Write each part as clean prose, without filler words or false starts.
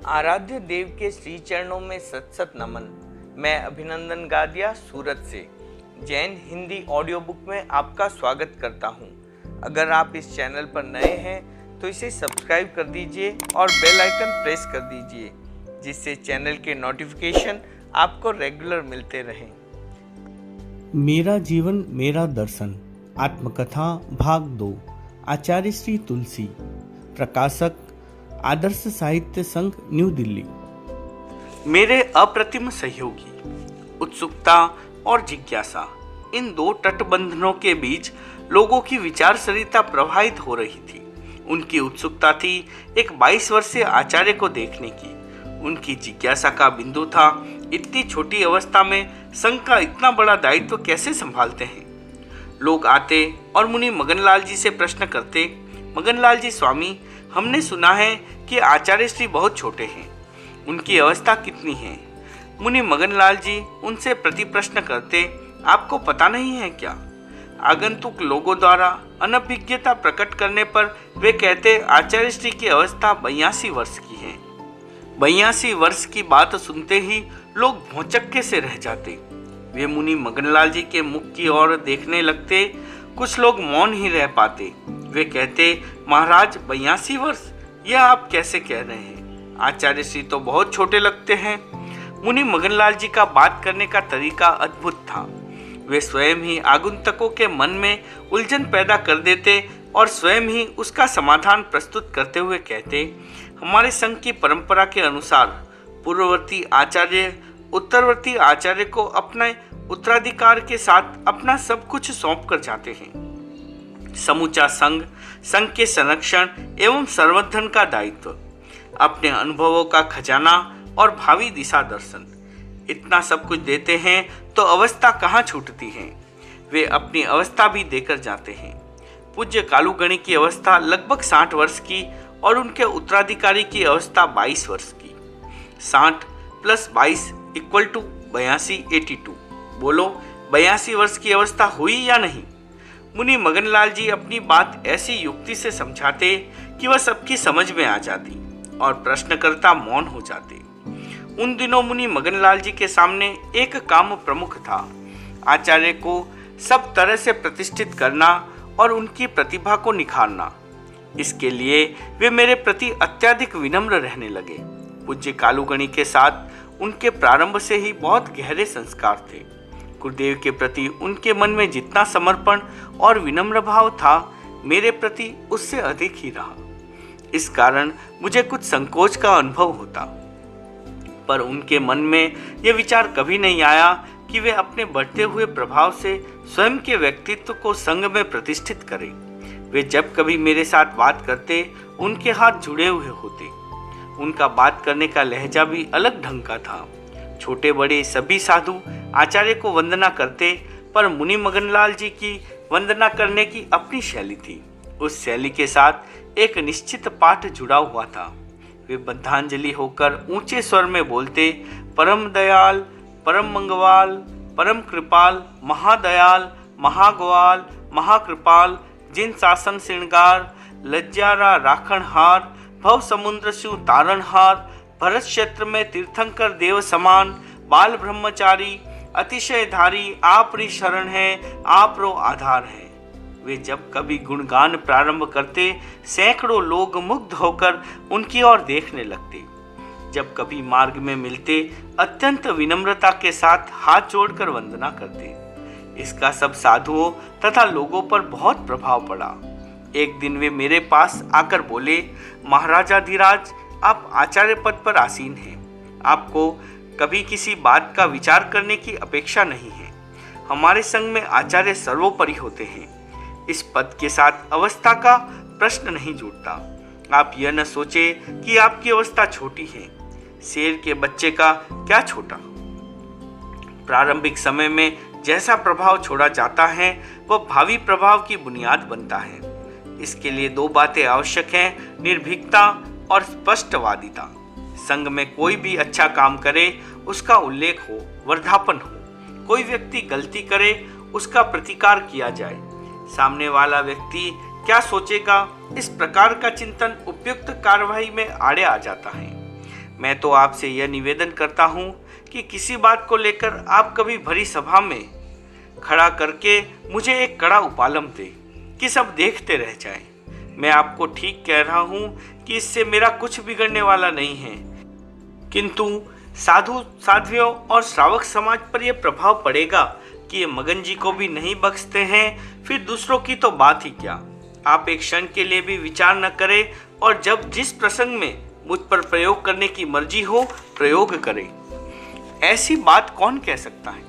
आराध्य देव के श्री चरणों में सत सत नमन। मैं अभिनंदन गादिया सूरत से जैन हिंदी ऑडियो बुक में आपका स्वागत करता हूं। अगर आप इस चैनल पर नए हैं तो इसे सब्सक्राइब कर दीजिए और बेल आइकन प्रेस कर दीजिए, जिससे चैनल के नोटिफिकेशन आपको रेगुलर मिलते रहें। मेरा जीवन मेरा दर्शन आत्मकथा भाग 2। आचार्य श्री तुलसी। प्रकाशक आदर्श साहित्य संघ, न्यू दिल्ली। मेरे अप्रतिम सहयोगी, उत्सुकता और जिज्ञासा, इन दो तटबंधनों के बीच लोगों की विचार सरिता प्रवाहित हो रही थी। उनकी उत्सुकता थी एक 22 वर्षीय आचार्य को देखने की। उनकी जिज्ञासा का बिंदु था, इतनी छोटी अवस्था में संघ का इतना बड़ा दायित्व कैसे संभालते हैं। लोग आते और मुनि मगनलाल जी से प्रश्न करते, मगनलाल जी स्वामी, हमने सुना है कि आचार्य श्री बहुत छोटे हैं, उनकी अवस्था कितनी है। मुनि मगनलाल जी उनसे प्रति प्रश्न करते, आपको पता नहीं है क्या। आगंतुक लोगों द्वारा अनभिज्ञता प्रकट करने पर वे कहते, आचार्य श्री की अवस्था 82 वर्ष की है। 82 वर्ष की बात सुनते ही लोग भौचक्के से रह जाते। वे मुनि मगनलाल जी के मुख की ओर देखने लगते। कुछ लोग मौन ही रह पाते। वे कहते, महाराज 82 वर्ष, यह आप कैसे कह रहे हैं? आचार्य श्री तो बहुत छोटे लगते हैं। मुनि मगनलाल जी का बात करने का तरीका अद्भुत था। वे स्वयं ही आगंतुकों के मन में उलझन पैदा कर देते और स्वयं ही उसका समाधान प्रस्तुत करते हुए कहते, हमारे संघ की परंपरा के अनुसार पूर्ववर्ती आचार्य उत्तरवर्ती आचार्य को अपने उत्तराधिकार के साथ अपना सब कुछ सौंप कर जाते हैं। समूचा संघ के संरक्षण एवं संवर्धन का दायित्व, अपने अनुभवों का खजाना और भावी दिशा दर्शन, इतना सब कुछ देते हैं तो अवस्था कहाँ छूटती है। वे अपनी अवस्था भी देकर जाते हैं। पूज्य कालूगणी की अवस्था लगभग 60 वर्ष की और उनके उत्तराधिकारी की अवस्था 22 वर्ष की। 60 + 22 = 82, 82। बोलो, 82 वर्ष की अवस्था हुई या नहीं? मुनि मगनलाल जी अपनी बात ऐसी युक्ति से समझाते कि वह सबकी समझ में आ जाती और प्रश्नकर्ता मौन हो जाते। उन दिनों मुनि मगनलाल जी के सामने एक काम प्रमुख था, आचार्य को सब तरह से प्रतिष्ठित करना और उनकी प्रतिभा को निखारना। इसके लिए वे मेरे प्रति अत्यधिक विनम्र रहने लगे। पूज्य कालूगणी के साथ उनके प्रारंभ से ही बहुत गहरे संस्कार थे। गुरुदेव के प्रति उनके मन में जितना समर्पण और विनम्र भाव था, मेरे प्रति उससे अधिक ही रहा। इस कारण मुझे कुछ संकोच का अनुभव होता, पर उनके मन में यह विचार कभी नहीं आया कि वे अपने बढ़ते हुए प्रभाव से स्वयं के व्यक्तित्व को संघ में प्रतिष्ठित करें। वे जब कभी मेरे साथ बात करते, उनके हाथ जुड़े हुए होते। उनका बात करने का लहजा भी अलग ढंग का था। छोटे बड़े सभी साधु आचार्य को वंदना करते, पर मुनि मगनलाल जी की वंदना करने की अपनी शैली थी। उस शैली के साथ एक निश्चित पाठ जुड़ा हुआ था। वे बद्धांजलि होकर ऊंचे स्वर में बोलते, परम दयाल, परम मंगवाल, परम कृपाल, महादयाल, महाग्वाल, महाकृपाल, जिन शासन श्रृंगार, लज्जारा राखणहार, भव समुद्र शिव तारणहार, भरत क्षेत्र में तीर्थंकर देव समान, बाल ब्रह्मचारी, अतिशय धारी, आप री शरण है, आप रो आधार है। वे जब कभी गुणगान प्रारंभ करते, सैकड़ों लोग मुग्ध होकर उनकी ओर देखने लगते। जब कभी मार्ग में मिलते, अत्यंत विनम्रता के साथ हाथ जोड़कर वंदना करते। इसका सब साधुओं तथा लोगों पर बहुत प्रभाव पड़ा। एक दिन वे मेरे पास आकर बोले, महाराजाधिराज, आप आचार्य पद पर आसीन हैं। आपको कभी किसी बात का विचार करने की अपेक्षा नहीं है। हमारे संघ में आचार्य सर्वोपरि होते हैं। इस पद के साथ अवस्था का प्रश्न नहीं जुड़ता। आप यह न सोचे कि आपकी अवस्था छोटी है। शेर के बच्चे का क्या छोटा। प्रारंभिक समय में जैसा प्रभाव छोड़ा जाता है, वह भावी प्रभाव की बुनियाद बनता है। इसके लिए 2 बातें आवश्यक हैं, निर्भीकता और स्पष्टवादिता। संघ में कोई भी अच्छा काम करे, उसका उल्लेख हो, वर्धापन हो। कोई व्यक्ति गलती करे, उसका प्रतिकार किया जाए। सामने वाला व्यक्ति क्या सोचेगा, इस प्रकार का चिंतन उपयुक्त कार्यवाही में आड़े आ जाता है। मैं तो आपसे यह निवेदन करता हूँ कि किसी बात को लेकर आप कभी भरी सभा में खड़ा करके मुझे एक कड़ा उपालम दे कि सब देखते रह जाएं। मैं आपको ठीक कह रहा हूँ कि इससे मेरा कुछ बिगड़ने वाला नहीं है, किंतु साधु साध्वियों और श्रावक समाज पर यह प्रभाव पड़ेगा कि ये मगन जी को भी नहीं बख्शते हैं, फिर दूसरों की तो बात ही क्या। आप एक क्षण के लिए भी विचार न करें और जब जिस प्रसंग में मुझ पर प्रयोग करने की मर्जी हो प्रयोग करें। ऐसी बात कौन कह सकता है?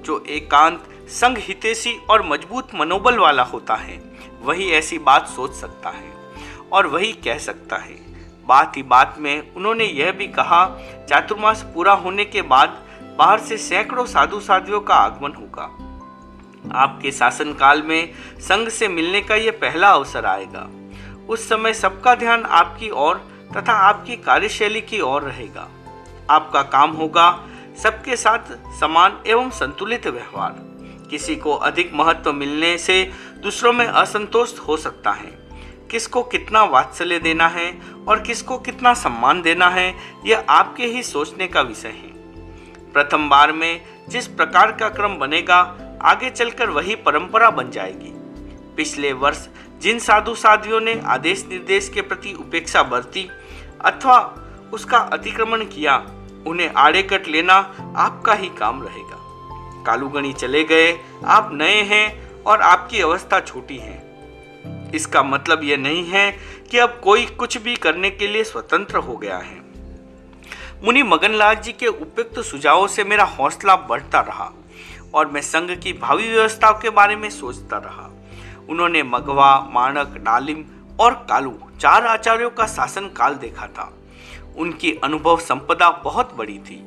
जो एकांत संग हितैषी और मजबूत मनोबल वाला होता है वही ऐसी बात सोच सकता है और वही कह सकता है। बात ही बात में उन्होंने यह भी कहा, चातुर्मास पूरा होने के बाद बाहर से सैकड़ों साधु साध्वियों का आगमन होगा। आपके शासनकाल में संघ से मिलने का यह पहला अवसर आएगा। उस समय सबका ध्यान आपकी ओर तथा आपकी कार्यशैली की ओर रहेगा। आपका काम होगा सबके साथ समान एवं संतुलित व्यवहार। किसी को अधिक महत्व मिलने से दूसरों में असंतोष हो सकता है। किसको कितना वात्सल्य देना है और किसको कितना सम्मान देना है, यह आपके ही सोचने का विषय है। प्रथम बार में जिस प्रकार का क्रम बनेगा आगे चलकर वही परंपरा बन जाएगी। पिछले वर्ष जिन साधु साध्वियों ने आदेश निर्देश के प्रति उपेक्षा बरती अथवा उसका अतिक्रमण किया, उन्हें आड़े कट लेना आपका ही काम रहेगा। कालूगणी चले गए, आप नए हैं और आपकी अवस्था छोटी है। इसका मतलब यह नहीं है कि अब कोई कुछ भी करने के लिए स्वतंत्र हो गया है। मुनि मगनलाल जी के उपयुक्त सुझावों से मेरा हौसला बढ़ता रहा और मैं संघ की भावी व्यवस्थाओं के बारे में सोचता रहा। उन्होंने मघवा, माणक, नालिम और कालू 4 आचार्यों का शासन काल देखा था। उनकी अनुभव संपदा बहुत बड़ी थी।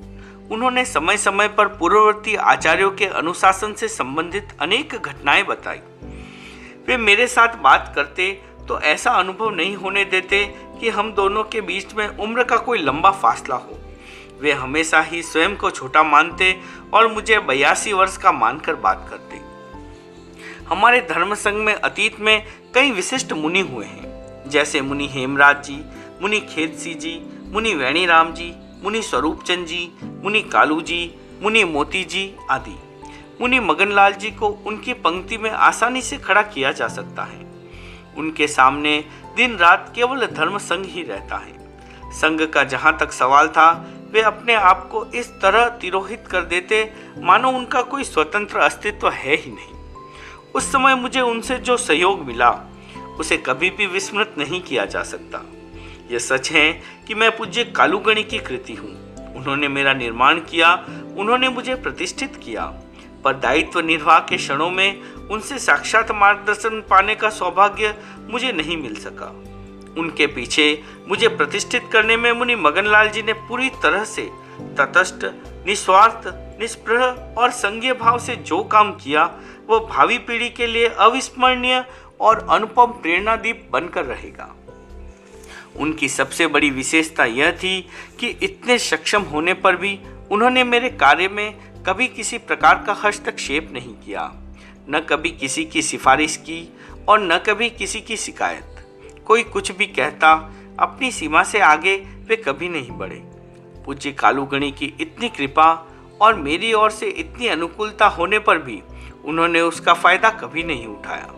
उन्होंने समय समय पर पूर्ववर्ती आचार्यों के अनुशासन से संबंधित अनेक घटनाएं बताई। वे मेरे साथ बात करते तो ऐसा अनुभव नहीं होने देते कि हम दोनों के बीच में उम्र का कोई लंबा फासला हो। वे हमेशा ही स्वयं को छोटा मानते और मुझे 82 वर्ष का मानकर बात करते। हमारे धर्म संघ में अतीत में कई विशिष्ट मुनि हुए हैं, जैसे मुनि हेमराज जी, मुनि खेतसी जी, मुनि वैणीराम जी, मुनि स्वरूपचंद जी, मुनि कालू जी, मुनि मोती जी आदि। मुनि मगनलाल जी को उनकी पंक्ति में आसानी से खड़ा किया जा सकता है। उनके सामने दिन रात केवल धर्म संघ ही रहता है। संघ का जहाँ तक सवाल था, वे अपने आप को इस तरह तिरोहित कर देते मानो उनका कोई स्वतंत्र अस्तित्व है ही नहीं। उस समय मुझे उनसे जो सहयोग मिला उसे कभी भी विस्मृत नहीं किया जा सकता। यह सच है कि मैं पूज्य कालूगणी की कृति हूँ। उन्होंने मेरा निर्माण किया, उन्होंने मुझे प्रतिष्ठित किया, पर दायित्व निर्वाह के क्षणों में उनसे साक्षात मार्गदर्शन पाने का सौभाग्य मुझे नहीं मिल सका। उनके पीछे मुझे प्रतिष्ठित करने में मुनि मगनलाल जी ने पूरी तरह से तटस्थ, निस्वार्थ, निष्प्रह और संज्ञ भाव से जो काम किया वह भावी पीढ़ी के लिए अविस्मरणीय और अनुपम प्रेरणादीप बनकर रहेगा। उनकी सबसे बड़ी विशेषता यह थी कि इतने सक्षम होने पर भी उन्होंने मेरे कार्य में कभी किसी प्रकार का हस्तक्षेप नहीं किया, न कभी किसी की सिफारिश की और न कभी किसी की शिकायत। कोई कुछ भी कहता, अपनी सीमा से आगे वे कभी नहीं बढ़े। पूज्य कालूगणी की इतनी कृपा और मेरी ओर से इतनी अनुकूलता होने पर भी उन्होंने उसका फायदा कभी नहीं उठाया।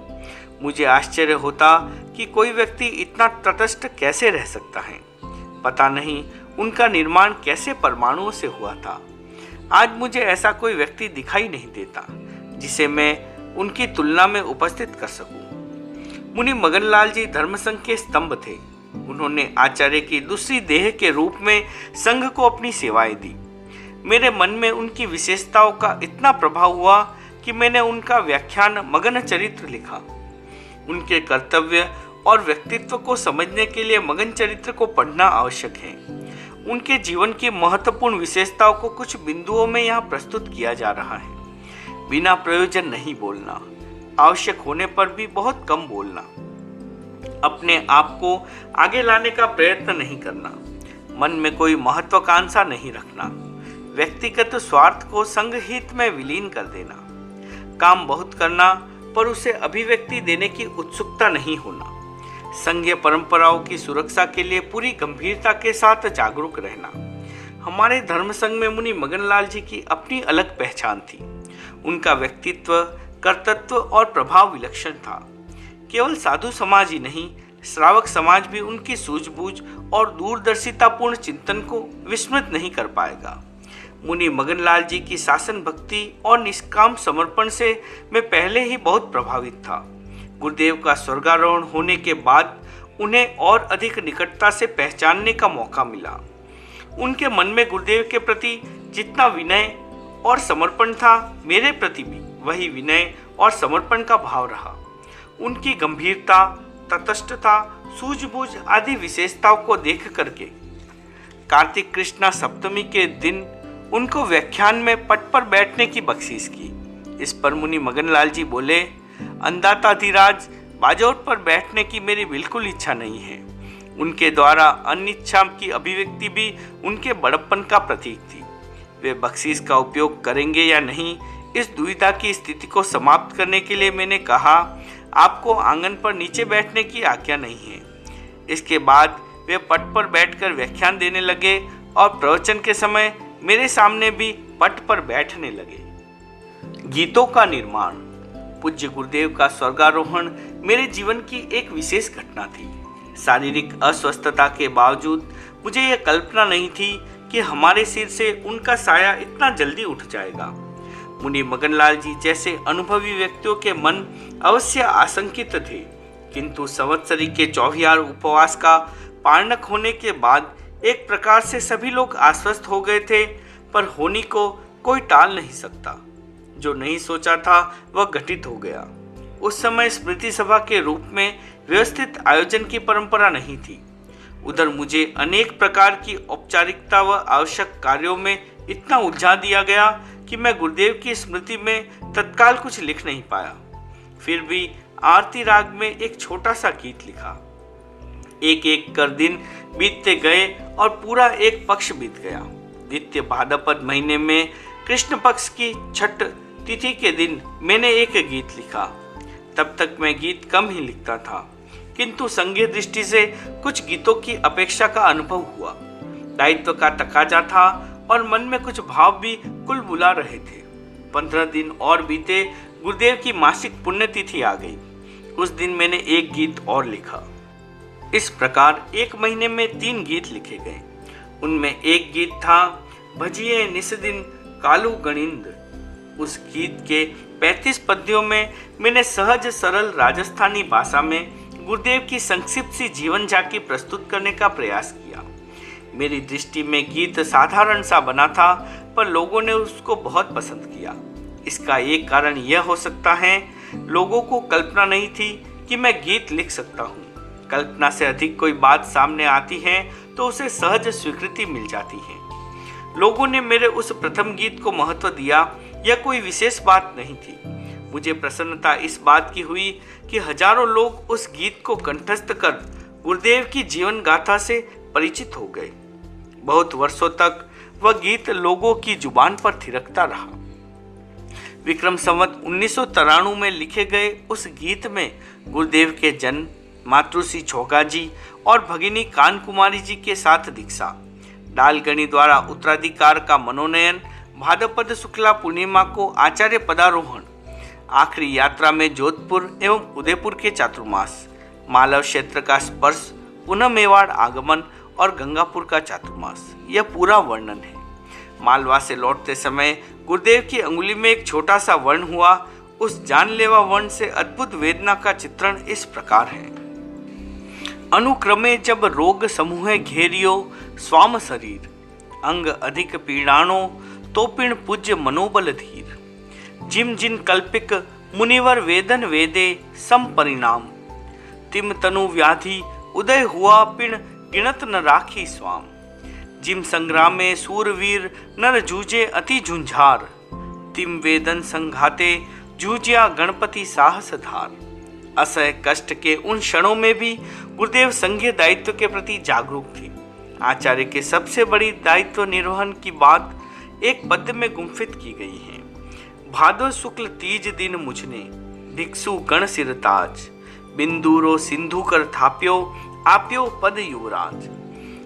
मुझे आश्चर्य होता कि कोई व्यक्ति इतना तटस्थ कैसे रह सकता है। पता नहीं उनका निर्माण कैसे परमाणुओं से हुआ था। आज मुझे ऐसा कोई व्यक्ति दिखाई नहीं देता जिसे मैं उनकी तुलना में उपस्थित कर सकूं। मुनि मगनलाल जी धर्मसंघ के स्तंभ थे। उन्होंने आचार्य की दूसरी देह के रूप में संघ को अपनी सेवाएं दी। मेरे मन में उनकी विशेषताओं का इतना प्रभाव हुआ कि मैंने उनका व्याख्यान मगन चरित्र लिखा। उनके कर्तव्य और व्यक्तित्व को समझने के लिए मगन चरित्र को पढ़ना आवश्यक है। उनके जीवन की महत्वपूर्ण विशेषताओं को कुछ बिंदुओं में यहाँ प्रस्तुत किया जा रहा है। बिना प्रयोजन नहीं बोलना, आवश्यक होने पर भी बहुत कम बोलना, अपने आप को आगे लाने का प्रयत्न नहीं करना, मन में कोई महत्वाकांक्षा नहीं रखना, व्यक्तिगत स्वार्थ को संघ हित में विलीन कर देना, काम बहुत करना पर उसे अभिव्यक्ति देने की उत्सुकता नहीं होना, संघीय परंपराओं की सुरक्षा के लिए पूरी गंभीरता के साथ जागरूक रहना। हमारे धर्म संघ में मुनि मगनलाल जी की अपनी अलग पहचान थी। उनका व्यक्तित्व, कर्तृत्व और प्रभाव विलक्षण था। केवल साधु समाज ही नहीं, श्रावक समाज भी उनकी सूझबूझ और दूरदर्शितापूर्ण चिंतन को विस्मृत नहीं कर पाएगा। मुनि मगनलाल जी की शासन भक्ति और निष्काम समर्पण से मैं पहले ही बहुत प्रभावित था। गुरुदेव का स्वर्गारोहण होने के बाद उन्हें और अधिक निकटता से पहचानने का मौका मिला। उनके मन में गुरुदेव के प्रति जितना विनय और समर्पण था, मेरे प्रति भी वही विनय और समर्पण का भाव रहा। उनकी गंभीरता, तटस्थता, सूझबूझ आदि विशेषताओं को देख करके कार्तिक कृष्णा सप्तमी के दिन उनको व्याख्यान में पट पर बैठने की बख्शीश की। इस पर मुनि मगनलाल जी बोले, अंदाताधिराज, बाजोट पर बैठने की मेरी बिल्कुल इच्छा नहीं है। उनके द्वारा अनिच्छा की अभिव्यक्ति भी उनके बड़प्पन का प्रतीक थी। वे बख्शीश का उपयोग करेंगे या नहीं, इस दुविधा की स्थिति को समाप्त करने के लिए मैंने कहा, आपको आंगन पर नीचे बैठने की आज्ञा नहीं है। इसके बाद वे पट पर बैठकर व्याख्यान देने लगे और प्रवचन के समय मेरे सामने भी पट पर बैठने लगे। गीतों का निर्माण। पूज्य गुरुदेव का स्वर्गारोहण मेरे जीवन की एक विशेष घटना थी। शारीरिक अस्वस्थता के बावजूद मुझे यह कल्पना नहीं थी कि हमारे सिर से उनका साया इतना जल्दी उठ जाएगा। मुनि मगनलाल जी जैसे अनुभवी व्यक्तियों के मन अवश्य आशंकित थे, किंतु संवत्सरी के 24 उपवास का पारणक होने के बाद एक प्रकार से सभी लोग आश्वस्त हो गए थे, पर होनी को कोई टाल नहीं सकता। जो नहीं सोचा था वह घटित हो गया। उस समय स्मृति सभा के रूप में व्यवस्थित आयोजन की परंपरा नहीं थी। उधर मुझे अनेक प्रकार की औपचारिकता व आवश्यक कार्यों में इतना उलझा दिया गया कि मैं गुरुदेव की स्मृति में तत्काल कुछ लिख नहीं पाया। फिर भी आरती राग में एक छोटा सा गीत लिखा। एक एक कर दिन बीतते गए और पूरा एक पक्ष बीत गया। द्वितीय भाद्रपद महीने में कृष्ण पक्ष की छठ तिथि के दिन मैंने एक गीत लिखा। तब तक मैं गीत कम ही लिखता था, किंतु संगीत दृष्टि से कुछ गीतों की अपेक्षा का अनुभव हुआ। दायित्व का तकाजा था और मन में कुछ भाव भी कुलबुला रहे थे। 15 दिन और बीते, गुरुदेव की मासिक पुण्यतिथि आ गई। उस दिन मैंने एक गीत और लिखा। इस प्रकार एक महीने में 3 गीत लिखे गए। उनमें एक गीत था भजिए निस्दिन कालू गणिंद। उस गीत के 35 पद्यों में मैंने सहज सरल राजस्थानी भाषा में गुरुदेव की संक्षिप्त सी जीवन झांकी प्रस्तुत करने का प्रयास किया। मेरी दृष्टि में गीत साधारण सा बना था, पर लोगों ने उसको बहुत पसंद किया। इसका एक कारण यह हो सकता है, लोगों को कल्पना नहीं थी कि मैं गीत लिख सकता हूँ। कल्पना से अधिक कोई बात सामने आती है तो उसे सहज स्वीकृति मिल जाती है। लोगों ने मेरे उस प्रथम गीत को महत्व दिया, यह कोई विशेष बात नहीं थी। मुझे प्रसन्नता इस बात की हुई कि हजारों लोग उस गीत को कंठस्थ कर गुरुदेव की जीवन गाथा से परिचित हो गए। बहुत वर्षों तक वह गीत लोगों की जुबान पर थिरकता रहा। विक्रम संवत 1993 में लिखे गए उस गीत में गुरुदेव के जन्म, मातृश्री छोगा जी और भगिनी कान कुमारी जी के साथ दीक्षा, डालगणी द्वारा उत्तराधिकार का मनोनयन, भाद्रपद शुक्ला पूर्णिमा को आचार्य पदारोहण, आखिरी यात्रा में जोधपुर एवं उदयपुर के चातुर्मास, मालव क्षेत्र का स्पर्श, पुनः मेवाड़ आगमन और गंगापुर का चातुर्मास, यह पूरा वर्णन है। मालवा से लौटते समय गुरुदेव की अंगुली में एक छोटा सा वर्ण हुआ। उस जानलेवा वर्ण से अद्भुत वेदना का चित्रण इस प्रकार है। अनुक्रमे जब रोग समूह घेरियो स्वाम शरीर, अंग अधिक पीड़ाणो तो पिण पूज्य मनोबल धीर, जिम जिन कल्पिक मुनिवर वेदन वेदे सम परिणाम, तिम तनु व्याधि उदय हुआ पिण गिणत न राखी स्वाम, जिम संग्रामे सूरवीर नर जूझे अति झुंझार, तिम वेदन संघाते जूझिया गणपति साहस धार। असह कष्ट के उन क्षणों में भी गुरुदेव संघीय दायित्व के प्रति जागरूक थे। आचार्य के सबसे बड़ी दायित्व निर्वहन की बात एक पद्य में गुम्फित की गई है। भादो शुक्ल तीज दिन मुझने भिक्षु गण सिरताज, बिंदुरो सिंधु कर थाप्यो, आप्यो पद युवराज।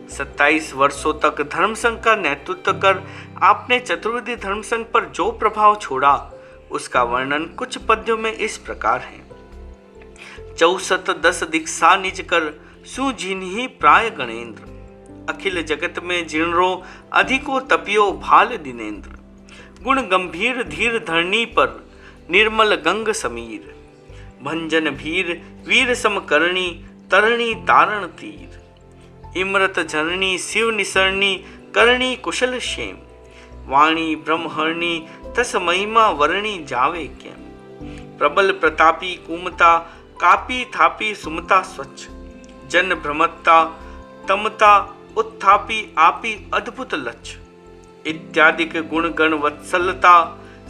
27 वर्षों तक धर्मसंघ का नेतृत्व कर आपने चतुर्वेदी धर्मसंघ पर जो प्रभाव छोड़ा, उसका वर्णन कुछ पद्यों में इस प्रकार है। 64 10 दीक्षा निज कर, सु जिन्हि प्राय गणेन्द्र। अखिल जगत में जिणरो, अधिको तपियो भाल दिनेन्द्र। गुण गंभीर धीर धरणी पर, निर्मल गंग समीर। भंजन भीर वीर समकरणी, तरणी तारण तीर। इमरत जननी शिव निसरणी, करणी कुशल क्षेम। वाणी ब्रह्महरणी, तस महिमा वर्णी जावे केम। प्रबल प्रतापी कुमता, कापी थापी सुमता स्वच्छ। जन भ्रमता तमता, उत्थापी आपी अद्भुत लक्ष्य। इत्यादि के गुण गण वत्सलता,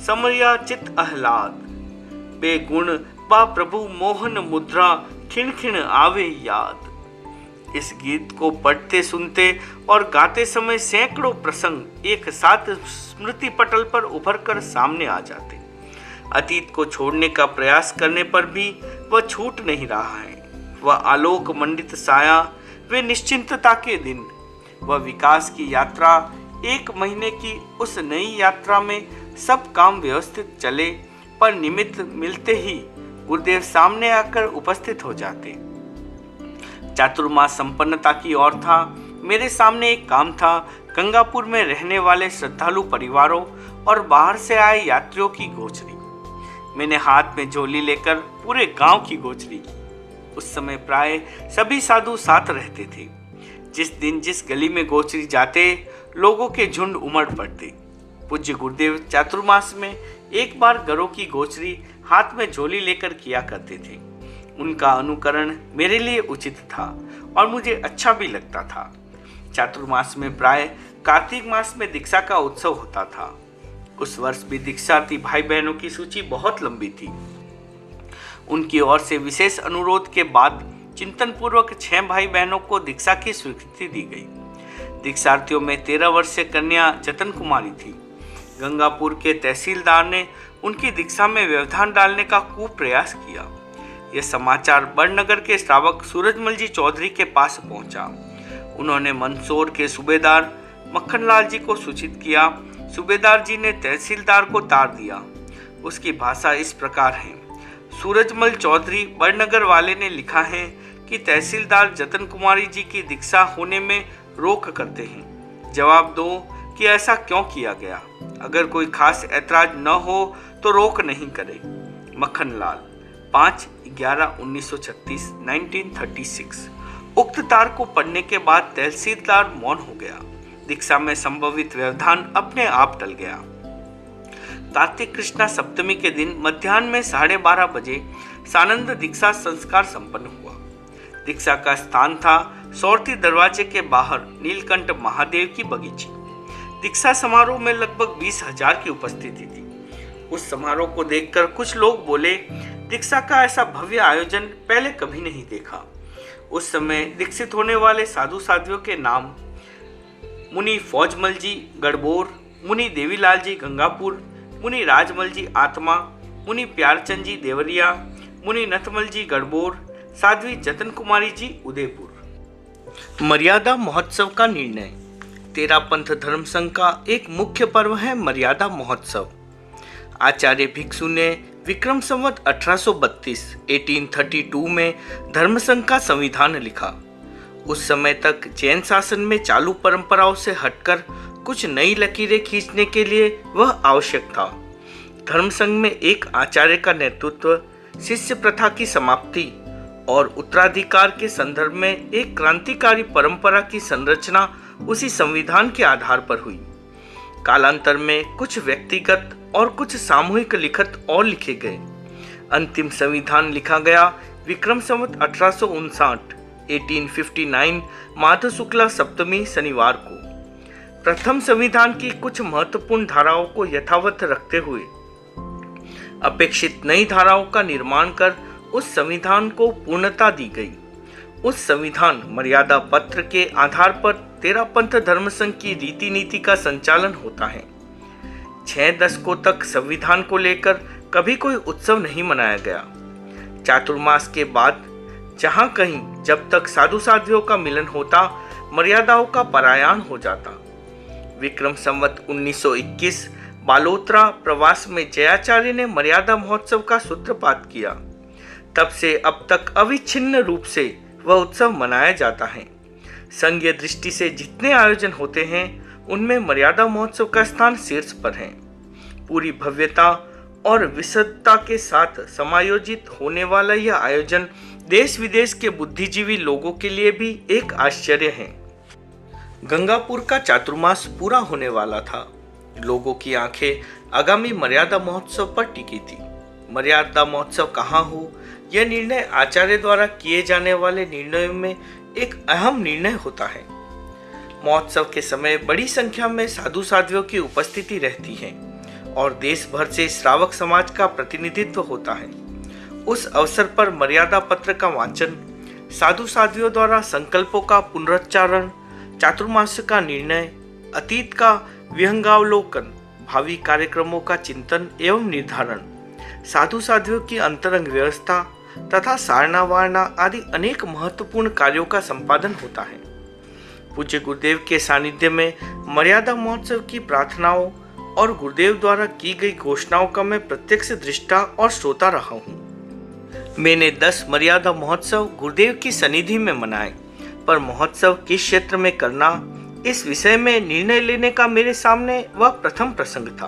समरिया चित आह्लाद। बेगुण बा प्रभु मोहन मुद्रा, खिण खिण आवे याद। इस गीत को पढ़ते सुनते और गाते समय सैकड़ों प्रसंग एक साथ स्मृति पटल पर उभर कर सामने आ जाते। अतीत को छोड़ने का प्रयास करने पर भी वह छूट नहीं रहा है। वह आलोक मंडित साया, वे निश्चिंतता के दिन, वह विकास की यात्रा। 1 महीने की उस नई यात्रा में सब काम व्यवस्थित चले, पर निमित्त मिलते ही गुरुदेव सामने आकर उपस्थित हो जाते। चातुर्मास संपन्नता की ओर था। मेरे सामने एक काम था, गंगापुर में रहने वाले श्रद्धालु परिवारों और बाहर से आए यात्रियों की गोचरी। मैंने हाथ में झोली लेकर पूरे गांव की गोचरी की। उस समय प्राय सभी साधु साथ रहते थे। जिस दिन जिस गली में गोचरी जाते, लोगों के झुंड उमड़ पड़ते। पूज्य गुरुदेव चातुर्मास में एक बार गरों की गोचरी हाथ में झोली लेकर किया करते थे। उनका अनुकरण मेरे लिए उचित था और मुझे अच्छा भी लगता था। चातुर्मास में प्राय कार्तिक मास में दीक्षा का उत्सव होता था। उस वर्ष भी दीक्षार्थी भाई बहनों की सूची बहुत लंबी थी। उनकी ओर से विशेष अनुरोध के बाद चिंतन पूर्वक 6 भाई बहनों को दीक्षा की स्वीकृति दी गई। दीक्षार्थियों में 13 वर्षीय कन्या जतन कुमारी थी। गंगापुर के तहसीलदार ने उनकी दीक्षा में व्यवधान डालने का खूब प्रयास किया। यह समाचार बड़नगर के श्रावक सूरजमल जी चौधरी के पास पहुंचा। उन्होंने मंदसौर के सूबेदार मक्खनलाल जी को सूचित किया। सूबेदार जी ने तहसीलदार को तार दिया। उसकी भाषा इस प्रकार है। सूरजमल चौधरी बड़नगर वाले ने लिखा है कि तहसीलदार जतन कुमारी जी की दीक्षा होने में रोक करते हैं। जवाब दो कि ऐसा क्यों किया गया। अगर कोई खास ऐतराज न हो तो रोक नहीं करे। मक्खनलाल 5/11/1936 1936। उक्त तार को पढ़ने के बाद तहसीलदार मौन हो गया। दीक्षा में संभवित व्यवधान अपने आप टल गया। कार्तिक कृष्णा सप्तमी के दिन मध्याह्न में 12:30 बजे सानंद दीक्षा संस्कार संपन्न हुआ। दीक्षा का स्थान था सौरती दरवाजे के बाहर नीलकंठ महादेव की बगीची। दीक्षा समारोह में लगभग 20,000 की उपस्थिति थी। उस समारोह को देखकर कुछ लोग बोले, दीक्षा का ऐसा भव्य आयोजन पहले कभी नहीं देखा। उस समय दीक्षित होने वाले साधु साध्वियों के नाम मुनि फौजमल जी गढ़बोर, मुनि देवीलाल जी गंगापुर, मुनि राजमल जी आत्मा, मुनि प्यारचंद जी देवरिया, मुनि नथमल जी गढ़बोर, साध्वी जतन कुमारी जी उदयपुर। मर्यादा महोत्सव का निर्णय। तेरापंथ धर्म संघ का एक मुख्य पर्व है मर्यादा महोत्सव। आचार्य भिक्षु ने विक्रम संवत 1832 1832 में धर्म संघ का संविधान लिखा। उस समय तक जैन शासन में चालू परंपराओं से हटकर कुछ नई लकीरें खींचने के लिए वह आवश्यक था। धर्म संघ में एक आचार्य का नेतृत्व, शिष्य प्रथा की समाप्ति और उत्तराधिकार के संदर्भ में एक क्रांतिकारी परंपरा की संरचना उसी संविधान के आधार पर हुई। कालांतर में कुछ व्यक्तिगत और कुछ सामूहिक लिखत और लिखे गए। अंतिम संविधान लिखा गया विक्रम संवत 1859 1859 माघ शुक्ला सप्तमी शनिवार को। प्रथम संविधान की कुछ महत्वपूर्ण धाराओं को यथावत रखते हुए अपेक्षित नई धाराओं का निर्माण कर उस संविधान को पूर्णता दी गई। उस संविधान मर्यादा पत्र के आधार पर तेरापंथ धर्म संघ की रीति नीति का संचालन होता है। 6 दशकों तक संविधान को लेकर कभी कोई उत्सव नहीं मनाया गया। चातुर्मास के बाद जहां कहीं जब तक साधु साध्वियों का मिलन होता, मर्यादाओं का परायाण हो जाता। विक्रम संवत 1921 बालोतरा प्रवास में जयाचार्य ने मर्यादा महोत्सव का सूत्रपात किया। तब से अब तक अविच्छिन्न रूप से वह उत्सव मनाया जाता है। संघीय दृष्टि से जितने आयोजन होते हैं उनमें मर्यादा महोत्सव का स्थान शीर्ष पर है। पूरी भव्यता और विशदता के साथ समायोजित होने वाला यह आयोजन देश विदेश के बुद्धिजीवी लोगों के लिए भी एक आश्चर्य है। गंगापुर का चातुर्मास पूरा होने वाला था। लोगों की आंखें आगामी मर्यादा महोत्सव पर टिकी थी। मर्यादा महोत्सव कहाँ हो, यह निर्णय आचार्य द्वारा किए जाने वाले निर्णयों में एक अहम निर्णय होता है। महोत्सव के समय बड़ी संख्या में साधु साध्वियों की उपस्थिति रहती है और देश भर से श्रावक समाज का प्रतिनिधित्व होता है। उस अवसर पर मर्यादा पत्र का वाचन, साधु साध्वियों द्वारा संकल्पों का पुनरुच्चारण, चातुर्मास का निर्णय, अतीत का विहंगावलोकन, भावी कार्यक्रमों का चिंतन एवं निर्धारण, साधु साध्वियों की अंतरंग व्यवस्था तथा सारना वारना आदि अनेक महत्वपूर्ण कार्यों का संपादन होता है। पूज्य गुरुदेव के सानिध्य में मर्यादा महोत्सव की प्रार्थनाओं और गुरुदेव द्वारा की गई घोषणाओं का मैं प्रत्यक्ष दृष्टा और श्रोता रहा हूँ। मैंने 10 मर्यादा महोत्सव गुरुदेव की सनिधि में मनाए, पर महोत्सव किस क्षेत्र में करना, इस विषय में निर्णय लेने का मेरे सामने वह प्रथम प्रसंग था।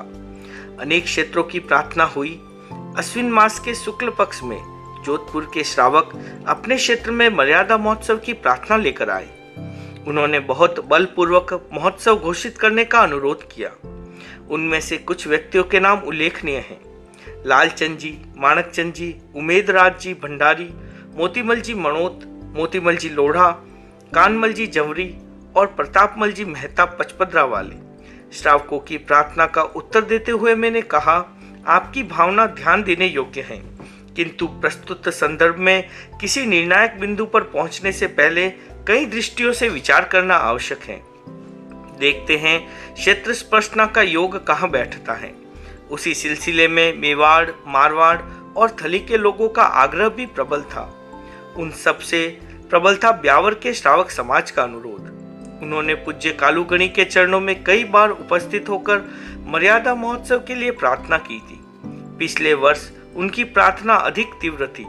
अनेक क्षेत्रों की प्रार्थना हुई। अश्विन मास के शुक्ल पक्ष में जोधपुर के श्रावक अपने क्षेत्र में मर्यादा महोत्सव की प्रार्थना लेकर आए। उन्होंने बहुत बलपूर्वक महोत्सव घोषित करने का अनुरोध किया। उनमें से कुछ व्यक्तियों के नाम उल्लेखनीय हैं: लालचंद जी, माणकचंद जी, उमेदराज जी भंडारी, मोतीमल जी मणोत, मोतीमल जी लोढ़ा, कानमल जी जंवरी और प्रतापमल जी मेहता पचपदरा वाले। श्रावकों की प्रार्थना का उत्तर देते हुए मैंने कहा, आपकी भावना ध्यान देने योग्य है, किंतु प्रस्तुत संदर्भ में किसी निर्णायक बिंदु पर पहुंचने से पहले कई दृष्टियों से विचार करना आवश्यक है। देखते हैं क्षेत्र स्पर्शना का योग कहाँ बैठता है। उसी सिलसिले में मेवाड़, मारवाड़ और थली के लोगों का आग्रह भी प्रबल था। उन सब से प्रबल था ब्यावर के श्रावक समाज का अनुरोध। उन्होंने पूज्य कालूगणी के चरणों में कई बार उपस्थित होकर मर्यादा महोत्सव के लिए प्रार्थना की थी। पिछले वर्ष उनकी प्रार्थना अधिक तीव्र थी,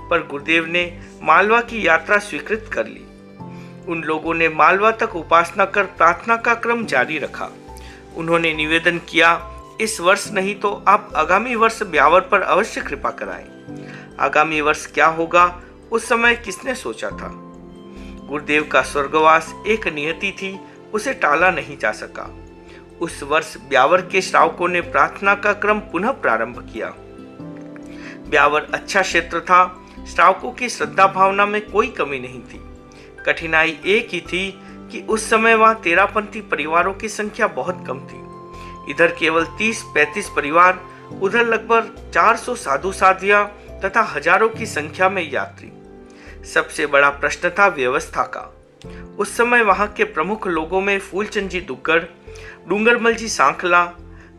पर गुरुदेव ने मालवा की यात्रा स्वीकृत कर ली। उन लोगों ने मालवा तक उपासना कर प्रार्थना का क्रम जारी रखा। उन्होंने निवेदन किया, इस वर्ष नहीं तो आप आगामी वर्ष ब्यावर पर अवश्य कृपा कराएं। आगामी वर्ष क्या होगा, उस समय किसने सोचा था। गुरुदेव का स्वर्गवास एक नियति थी, उसे टाला नहीं जा सका। उस वर्ष ब्यावर के श्रावकों ने प्रार्थना का क्रम पुनः प्रारंभ किया। ब्यावर अच्छा क्षेत्र था, श्रावकों की श्रद्धा भावना में कोई कमी नहीं थी। कठिनाई एक ही थी कि उस समय वहां तेरापंथी परिवारों की संख्या बहुत कम थी। इधर केवल 30-35 परिवार, उधर लगभग 400 साधु साध्वियां तथा हजारों की संख्या में यात्री। सबसे बड़ा प्रश्न था व्यवस्था का। उस समय वहां के प्रमुख लोगों में फूलचंद जी दुग्गड़, डूंगरमल जी सांखला,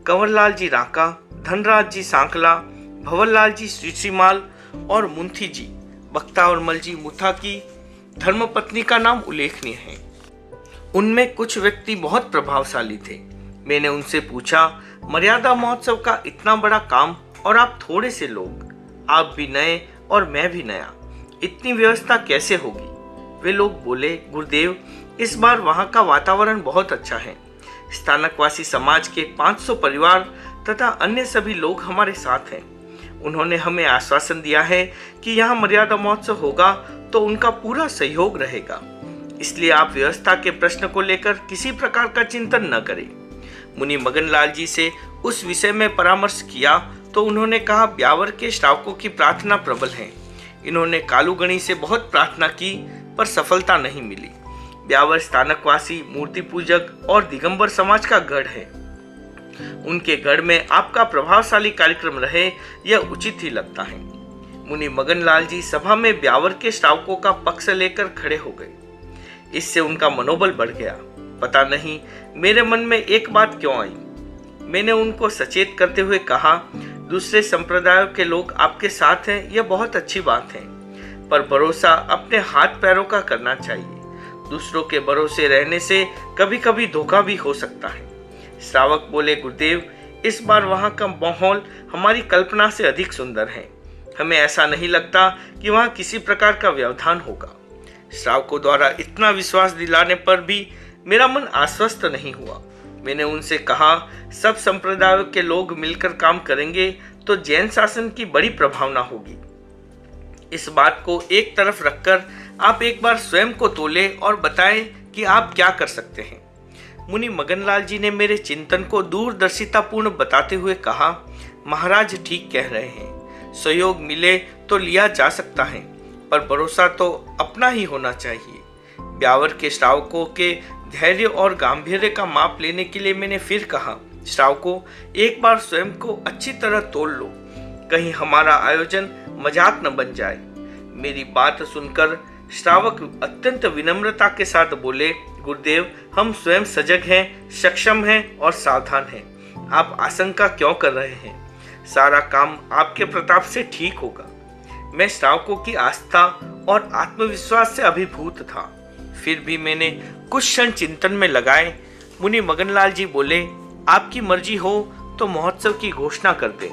कंवरलाल जी राका, धनराज जी सांखला, भंवरलाल जी श्रीमाल और मुंथी जी बख्तावरमल जी मुथा की धर्मपत्नी का नाम उल्लेखनीय है। उनमें कुछ व्यक्ति बहुत प्रभावशाली थे। मैंने उनसे पूछा, मर्यादा महोत्सव का इतना बड़ा काम और आप थोड़े से लोग, आप भी नए और मैं भी नया, इतनी व्यवस्था कैसे होगी। वे लोग बोले, गुरुदेव इस बार वहाँ का वातावरण बहुत अच्छा है। स्थानकवासी समाज के 500 परिवार तथा अन्य सभी लोग हमारे साथ हैं। उन्होंने हमें आश्वासन दिया है कि यहाँ मर्यादा महोत्सव होगा तो उनका पूरा सहयोग रहेगा, इसलिए आप व्यवस्था के प्रश्न को लेकर किसी प्रकार का चिंतन न करें। मुनि मगनलाल जी से उस विषय में परामर्श किया तो उन्होंने कहा, ब्यावर के श्रावकों की प्रार्थना प्रबल है। इन्होंने कालूगणी से बहुत प्रार्थना की पर सफलता नहीं मिली। ब्यावर स्थानकवासी मूर्ति पूजक और दिगंबर समाज का गढ़ है। उनके गढ़ में आपका प्रभावशाली कार्यक्रम रहे, यह उचित ही लगता है। मुनि मगनलाल जी सभा में ब्यावर के श्रावकों का पक्ष लेकर खड़े हो गए। इससे उनका मनोबल बढ़ गया। पता नहीं मेरे मन में एक बात क्यों आई। मैंने उनको सचेत करते हुए कहा, दूसरे संप्रदायों के लोग आपके साथ हैं, यह बहुत अच्छी बात है, पर भरोसा अपने हाथ पैरों का करना चाहिए। दूसरों के भरोसे रहने से कभी कभी धोखा भी हो सकता है। श्रावक बोले, गुरुदेव, इस बार वहाँ का माहौल हमारी कल्पना से अधिक सुंदर है। हमें ऐसा नहीं लगता कि वहाँ किसी प्रकार का व्यवधान होगा। श्रावकों द्वारा इतना विश्वास दिलाने पर भी मेरा मन आश्वस्त नहीं हुआ। मैंने उनसे कहा, सब संप्रदायों के लोग मिलकर काम करेंगे तो जैन शासन की बड़ी प्रभावना होगी। इस बात को एक तरफ रखकर आप एक बार स्वयं को तोले और बताएं कि आप क्या कर सकते हैं। मुनि मगनलाल जी ने मेरे चिंतन को दूरदर्शितापूर्ण बताते हुए कहा, महाराज ठीक कह रहे हैं, सहयोग मिले तो लिया जा सकता है, पर भरोसा तो अपना ही होना चाहिए। ब्यावर के श्रावकों के धैर्य और गांधीर्य का माप लेने के लिए मैंने फिर कहा, श्रावकों, एक बार स्वयं को अच्छी तरह तोल लो, कहीं हमारा आयोजन मजाक न बन जाए। मेरी बात सुनकर श्रावक अत्यंत विनम्रता के साथ बोले, गुरुदेव, हम स्वयं सजग हैं, सक्षम हैं और सावधान हैं। आप आशंका क्यों कर रहे हैं? सारा काम आपके प्रताप से ठीक होगा। मैं श्रावकों की आस्था और आत्मविश्वास से अभिभूत था। फिर भी मैंने कुछ क्षण चिंतन में लगाए। मुनि मगनलाल जी बोले, आपकी मर्जी हो तो महोत्सव की घोषणा कर दें।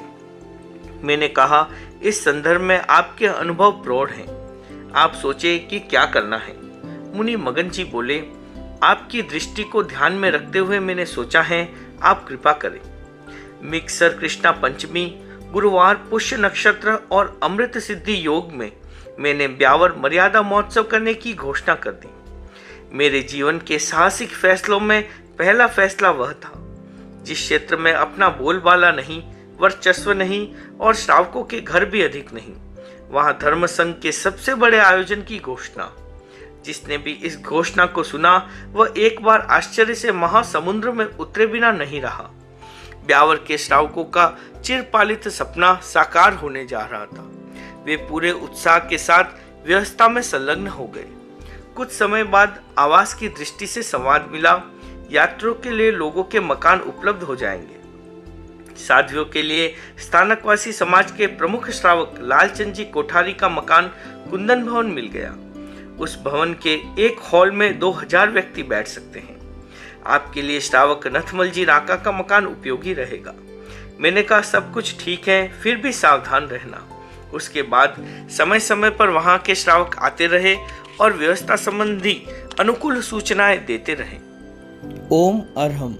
मैंने कहा, इस संदर्भ में आपके अनुभव प्रौढ़ हैं, आप सोचे कि क्या करना है। मुनि मगन जी बोले, आपकी दृष्टि को ध्यान में रखते हुए मैंने सोचा है, आप कृपा करें। मिक्सर कृष्णा पंचमी, गुरुवार पुष्य नक्षत्र और अमृत सिद्धि योग में मैंने ब्यावर मर्यादा महोत्सव करने की घोषणा कर दी। मेरे जीवन के साहसिक फैसलों में पहला फैसला वह था जिस क्षेत्र में अपना बोलबाला नहीं, वर्चस्व नहीं और श्रावकों के घर भी अधिक नहीं, वहां धर्म संघ के सबसे बड़े आयोजन की घोषणा। जिसने भी इस घोषणा को सुना वह एक बार आश्चर्य से महासमुद्र में उतरे बिना नहीं रहा। ब्यावर के श्रावकों का चिरपालित सपना साकार होने जा रहा था। वे पूरे उत्साह के साथ व्यवस्था में संलग्न हो गए। कुछ समय बाद आवास की दृष्टि से संवाद मिला, यात्रियों के लिए लोगों के मकान उपलब्ध हो जाएंगे। साध्वियों के लिए स्थानकवासी समाज के प्रमुख श्रावक लालचंद जी कोठारी का मकान कुंदन भवन मिल गया। उस भवन के एक हॉल में 2000 व्यक्ति बैठ सकते हैं। आपके लिए श्रावक नथमल जी राका का मकान उपयोगी रहेगा। मैंने कहा, सब कुछ ठीक है, फिर भी सावधान रहना। उसके बाद समय समय पर वहां के श्रावक आते रहे और व्यवस्था संबंधी अनुकूल सूचनाएं देते रहे। ओम अरहम।